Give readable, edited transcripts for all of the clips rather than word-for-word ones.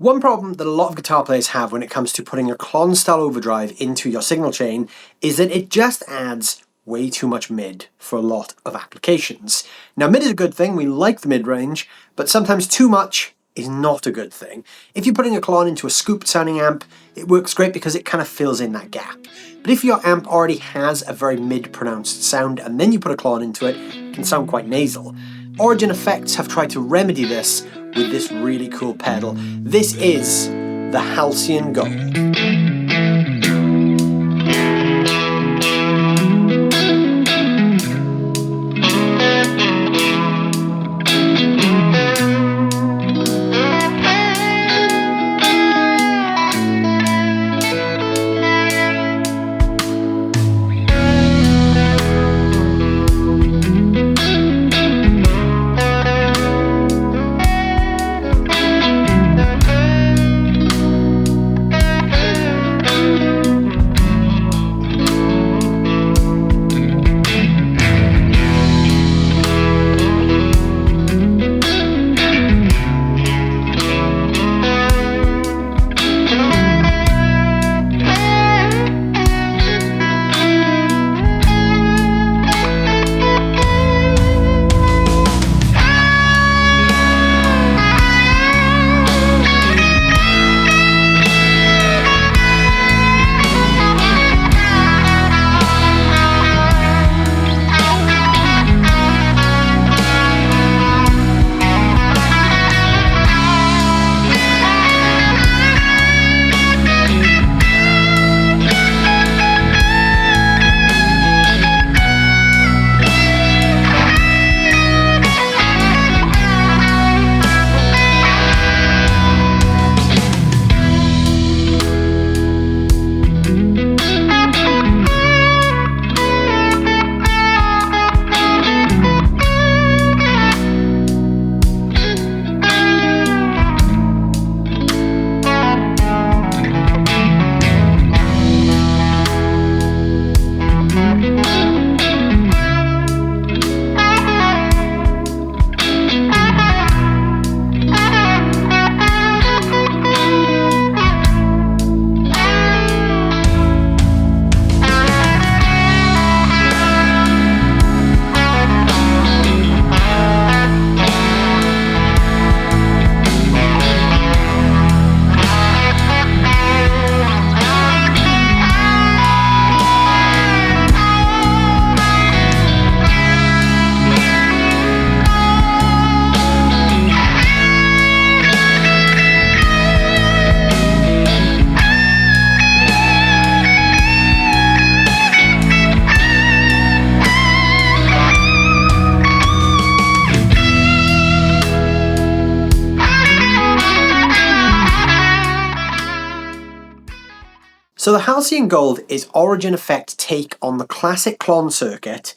One problem that a lot of guitar players have when it comes to putting a Klon style overdrive into your signal chain is that it just adds way too much mid for a lot of applications. Now, mid is a good thing, we like the mid-range, but sometimes too much is not a good thing. If you're putting a Klon into a scooped sounding amp, it works great because it kind of fills in that gap. But if your amp already has a very mid-pronounced sound and then you put a Klon into it, it can sound quite nasal. Origin Effects have tried to remedy this with this really cool pedal. This is the Halcyon Gold. So the Halcyon Gold is Origin Effect's take on the classic Klon circuit,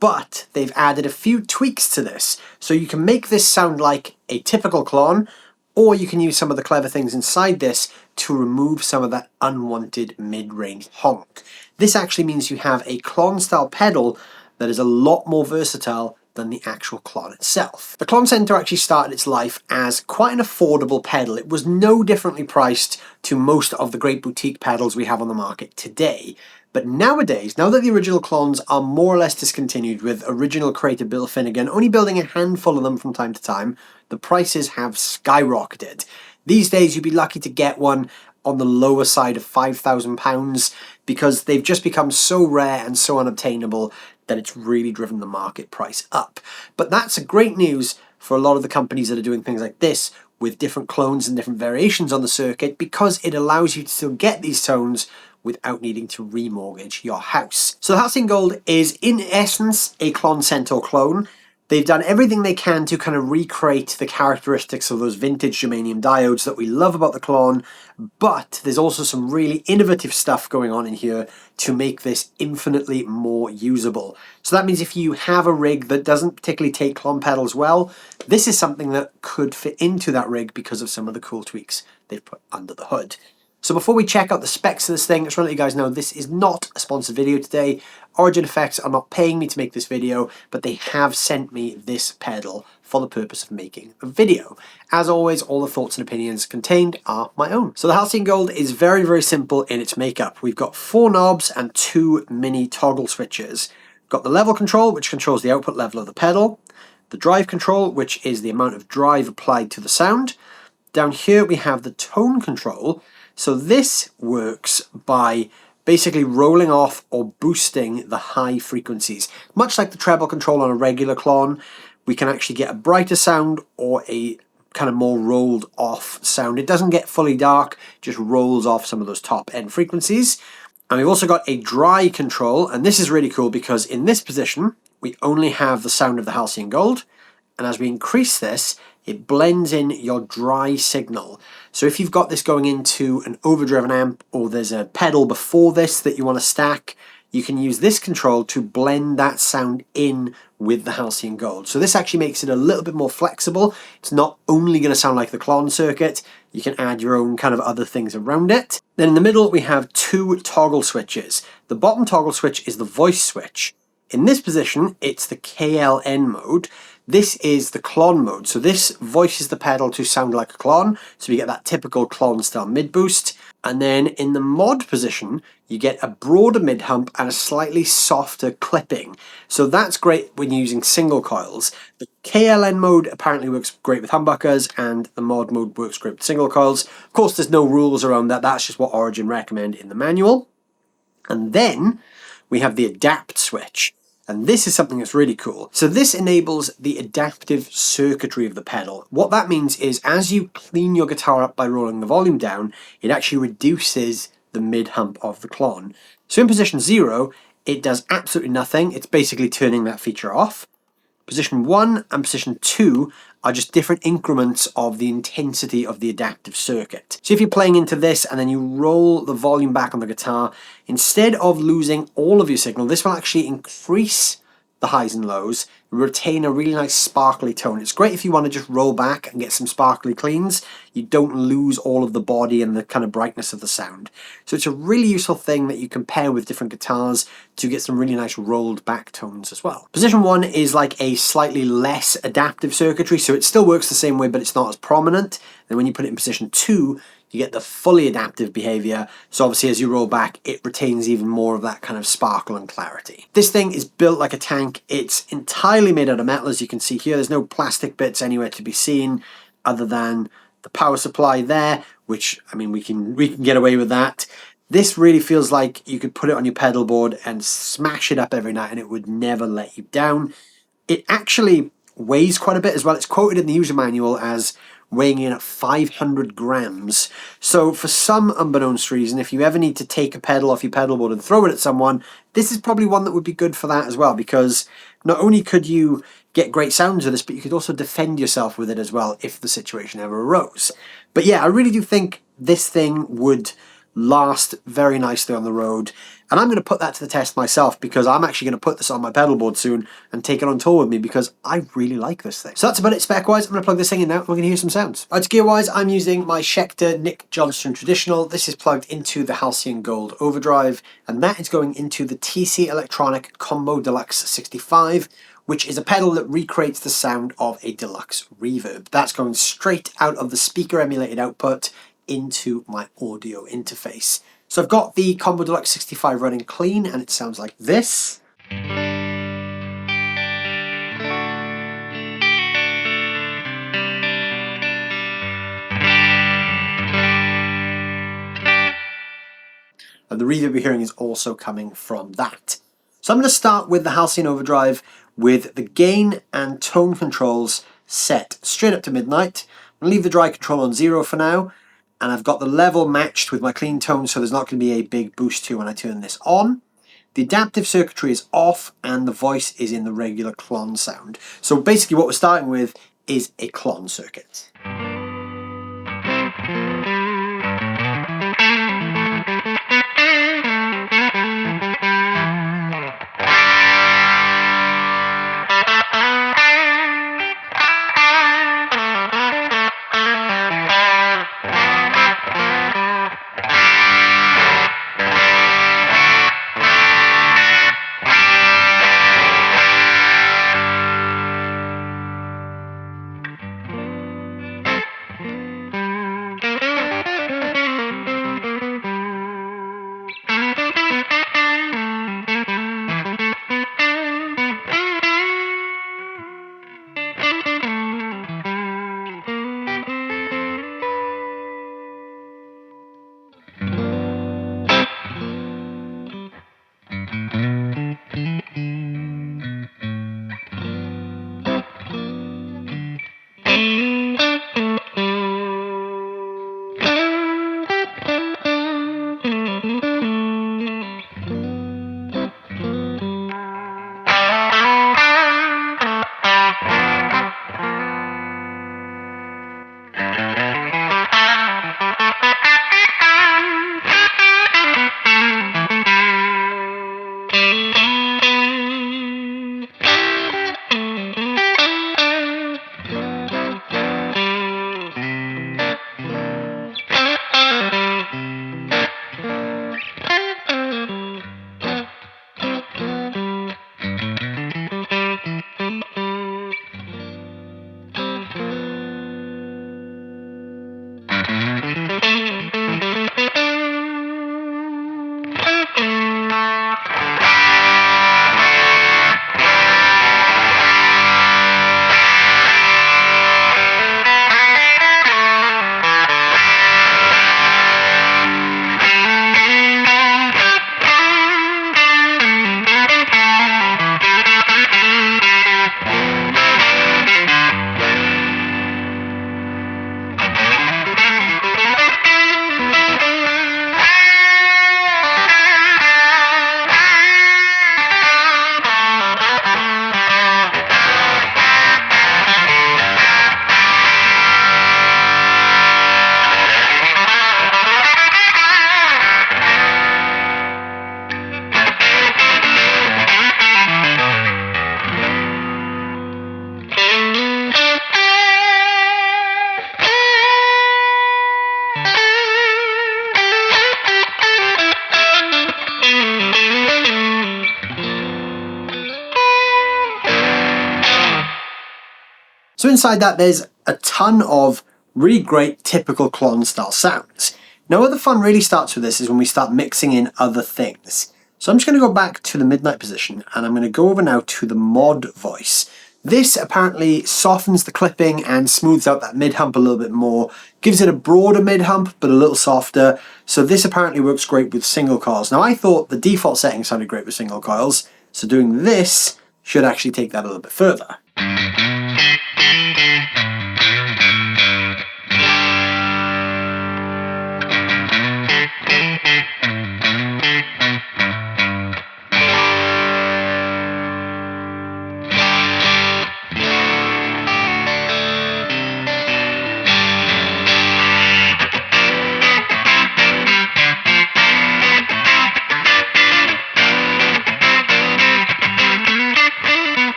but they've added a few tweaks to this. So you can make this sound like a typical Klon, or you can use some of the clever things inside this to remove some of that unwanted mid-range honk. This actually means you have a Klon-style pedal that is a lot more versatile than the actual Klon itself. The Klon Centaur actually started its life as quite an affordable pedal. It was no differently priced to most of the great boutique pedals we have on the market today. But nowadays, now that the original Klons are more or less discontinued, with original creator Bill Finnegan only building a handful of them from time to time, the prices have skyrocketed. These days you'd be lucky to get one on the lower side of £5,000 because they've just become so rare and so unobtainable that it's really driven the market price up. But that's a great news for a lot of the companies that are doing things like this with different clones and different variations on the circuit, because it allows you to still get these tones without needing to remortgage your house. So the Halcyon Gold is in essence a Klon Centaur clone. They've done everything they can to kind of recreate the characteristics of those vintage germanium diodes that we love about the Klon, but there's also some really innovative stuff going on in here to make this infinitely more usable. So that means if you have a rig that doesn't particularly take Klon pedals well, this is something that could fit into that rig because of some of the cool tweaks they've put under the hood. So before we check out the specs of this thing, I just want to let you guys know this is not a sponsored video today. Origin Effects are not paying me to make this video, but they have sent me this pedal for the purpose of making a video. As always, all the thoughts and opinions contained are my own. So the Halcyon Gold is very, very simple in its makeup. We've got 4 knobs and 2 mini toggle switches. We've got the level control, which controls the output level of the pedal. The drive control, which is the amount of drive applied to the sound. Down here we have the tone control. So this works by basically rolling off or boosting the high frequencies. Much like the treble control on a regular Klon, we can actually get a brighter sound or a kind of more rolled off sound. It doesn't get fully dark, just rolls off some of those top end frequencies. And we've also got a dry control, and this is really cool because in this position, we only have the sound of the Halcyon Gold. And as we increase this, it blends in your dry signal. So if you've got this going into an overdriven amp, or there's a pedal before this that you want to stack, you can use this control to blend that sound in with the Halcyon Gold. So this actually makes it a little bit more flexible. It's not only going to sound like the Klon circuit, you can add your own kind of other things around it. Then in the middle we have 2 toggle switches. The bottom toggle switch is the voice switch. In this position, it's the KLN mode. This is the Klon mode. So this voices the pedal to sound like a Klon. So you get that typical Klon style mid boost. And then in the mod position, you get a broader mid hump and a slightly softer clipping. So that's great when using single coils. The KLN mode apparently works great with humbuckers, and the mod mode works great with single coils. Of course, there's no rules around that. That's just what Origin recommend in the manual. And then we have the adapt switch. And this is something that's really cool. So this enables the adaptive circuitry of the pedal. What that means is as you clean your guitar up by rolling the volume down, it actually reduces the mid hump of the Klon. So in position 0, it does absolutely nothing. It's basically turning that feature off. Position 1 and position 2 are just different increments of the intensity of the adaptive circuit. So if you're playing into this and then you roll the volume back on the guitar, instead of losing all of your signal, this will actually increase the highs and lows, retain a really nice sparkly tone. It's great if you want to just roll back and get some sparkly cleans. You don't lose all of the body and the kind of brightness of the sound. So it's a really useful thing that you can pair with different guitars to get some really nice rolled back tones as well. Position 1 is like a slightly less adaptive circuitry, so it still works the same way, but it's not as prominent. And when you put it in position 2, you get the fully adaptive behavior. So obviously as you roll back, it retains even more of that kind of sparkle and clarity. This thing is built like a tank. It's entirely made out of metal, as you can see here. There's no plastic bits anywhere to be seen other than the power supply there, which, I mean, we can get away with that. This really feels like you could put it on your pedal board and smash it up every night and it would never let you down. It actually weighs quite a bit as well. It's quoted in the user manual as weighing in at 500 grams. So for some unbeknownst reason, if you ever need to take a pedal off your pedal board and throw it at someone, this is probably one that would be good for that as well, because not only could you get great sounds with this, but you could also defend yourself with it as well if the situation ever arose. But yeah, I really do think this thing would last very nicely on the road, and I'm going to put that to the test myself, because I'm actually going to put this on my pedal board soon and take it on tour with me, because I really like this thing. So that's about it spec wise. I'm going to plug this thing in now and we're going to hear some sounds. Alright, gear wise, I'm using my Schecter Nick Johnston Traditional. This is plugged into the Halcyon Gold Overdrive, and that is going into the TC Electronic Combo Deluxe 65, which is a pedal that recreates the sound of a deluxe reverb. That's going straight out of the speaker emulated output into my audio interface. So I've got the Combo Deluxe 65 running clean, and it sounds like this. And the reverb you're hearing is also coming from that. So I'm going to start with the Halcyon Overdrive with the gain and tone controls set straight up to midnight. I'm going to leave the dry control on 0 for now. And I've got the level matched with my clean tone, so there's not going to be a big boost to when I turn this on. The adaptive circuitry is off, and the voice is in the regular Klon sound. So basically what we're starting with is a Klon circuit. inside that, there's a ton of really great typical Klon style sounds. Now where the fun really starts with this is when we start mixing in other things. So I'm just going to go back to the midnight position, and I'm going to go over now to the mod voice. This apparently softens the clipping and smooths out that mid hump a little bit more, gives it a broader mid hump but a little softer. So this apparently works great with single coils. Now I thought the default setting sounded great with single coils, so doing this should actually take that a little bit further.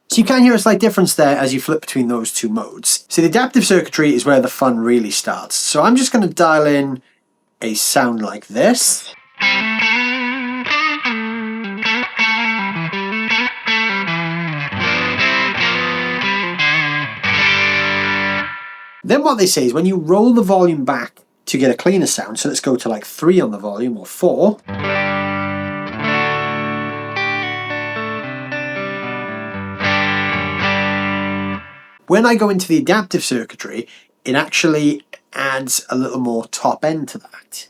So you can hear a slight difference there as you flip between those two modes. So the adaptive circuitry is where the fun really starts. So I'm just going to dial in a sound like this. Then what they say is when you roll the volume back to get a cleaner sound, so let's go to like 3 on the volume or 4. When I go into the adaptive circuitry, it actually adds a little more top end to that.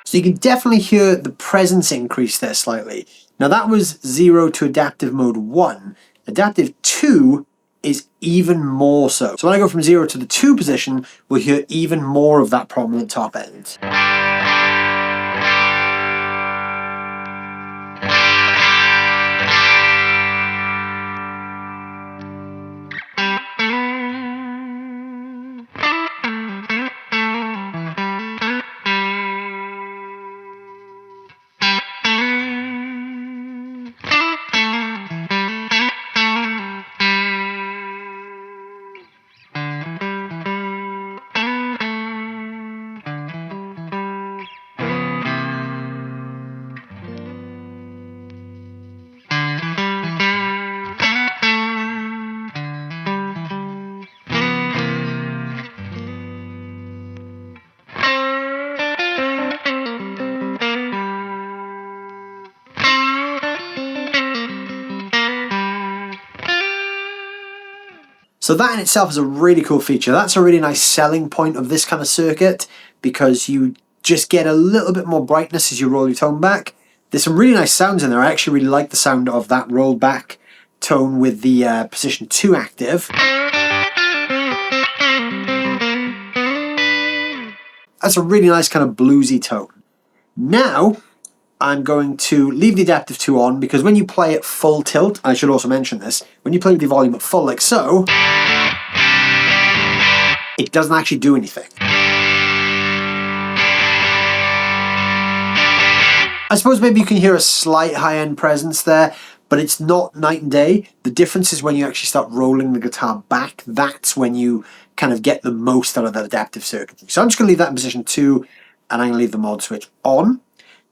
So you can definitely hear the presence increase there slightly. Now that was 0 to adaptive mode 1. Adaptive 2 is even more so. So when I go from 0 to the 2 position, we'll hear even more of that prominent top end. So that in itself is a really cool feature. That's a really nice selling point of this kind of circuit, because you just get a little bit more brightness as you roll your tone back. There's some really nice sounds in there. I actually really like the sound of that rolled back tone with the position 2 active. That's a really nice kind of bluesy tone. Now, I'm going to leave the Adaptive 2 on, because when you play at full tilt, I should also mention this, when you play the volume at full like so, it doesn't actually do anything. I suppose maybe you can hear a slight high-end presence there, but it's not night and day. The difference is when you actually start rolling the guitar back, that's when you kind of get the most out of that adaptive circuitry. So I'm just going to leave that in position 2, and I'm going to leave the mod switch on.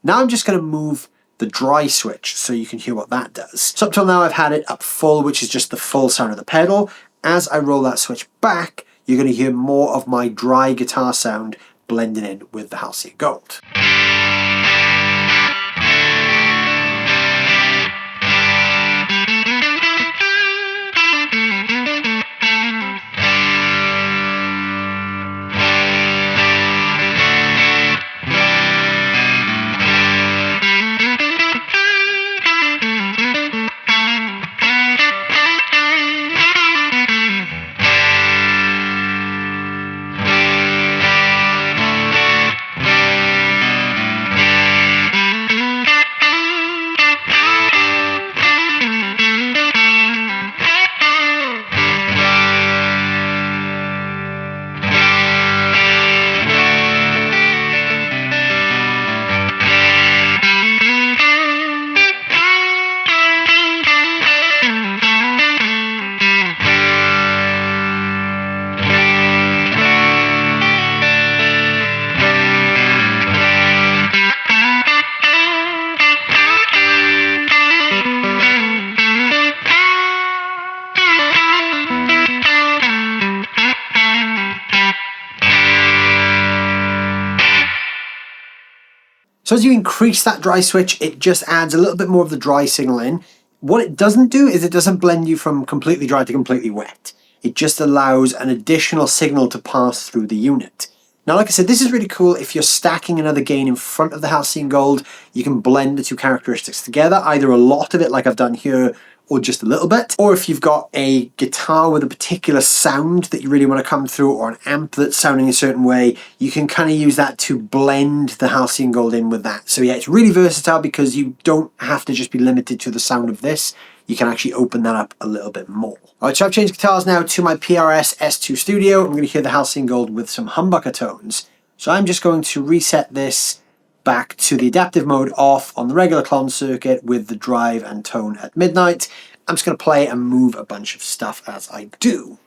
Now I'm just going to move the dry switch so you can hear what that does. So up till now I've had it up full, which is just the full sound of the pedal. As I roll that switch back, you're going to hear more of my dry guitar sound blending in with the Halcyon Gold. So as you increase that dry switch, it just adds a little bit more of the dry signal in. What it doesn't do is it doesn't blend you from completely dry to completely wet. It just allows an additional signal to pass through the unit. Now, like I said, this is really cool. If you're stacking another gain in front of the Halcyon Gold, you can blend the two characteristics together, either a lot of it like I've done here, or just a little bit. Or if you've got a guitar with a particular sound that you really want to come through, or an amp that's sounding a certain way, you can kind of use that to blend the Halcyon Gold in with that. So yeah, it's really versatile because you don't have to just be limited to the sound of this. You can actually open that up a little bit more. Alright, so I've changed guitars now to my PRS S2 Studio. I'm going to hear the Halcyon Gold with some Humbucker Tones. So I'm just going to reset this back to the adaptive mode off on the regular Klon circuit with the drive and tone at midnight. I'm just going to play and move a bunch of stuff as I do.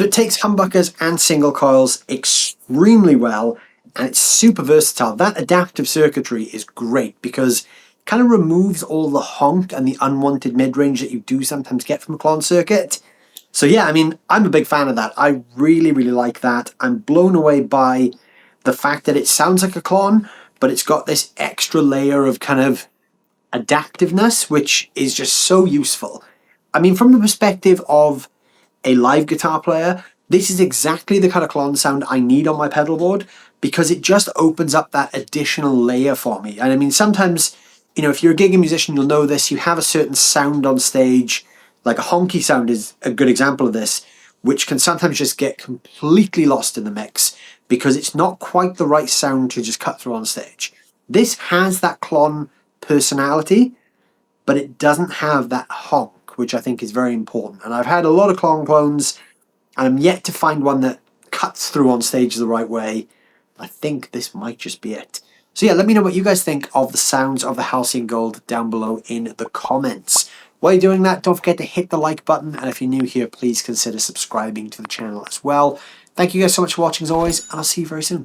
So it takes humbuckers and single coils extremely well, and it's super versatile. That adaptive circuitry is great because it kind of removes all the honk and the unwanted mid-range that you do sometimes get from a Klon circuit. So yeah, I mean, I'm a big fan of that. I really, really like that. I'm blown away by the fact that it sounds like a Klon, but it's got this extra layer of kind of adaptiveness, which is just so useful. I mean, from the perspective of a live guitar player, this is exactly the kind of Klon sound I need on my pedal board because it just opens up that additional layer for me. And I mean, sometimes, you know, if you're a gigging musician, you'll know this, you have a certain sound on stage, like a honky sound is a good example of this, which can sometimes just get completely lost in the mix because it's not quite the right sound to just cut through on stage. This has that Klon personality, but it doesn't have that honk, which I think is very important. And I've had a lot of Klon clones, and I'm yet to find one that cuts through on stage the right way. I think this might just be it. So yeah, let me know what you guys think of the sounds of the Halcyon Gold down below in the comments. While you're doing that, don't forget to hit the like button, and if you're new here, please consider subscribing to the channel as well. Thank you guys so much for watching as always, and I'll see you very soon.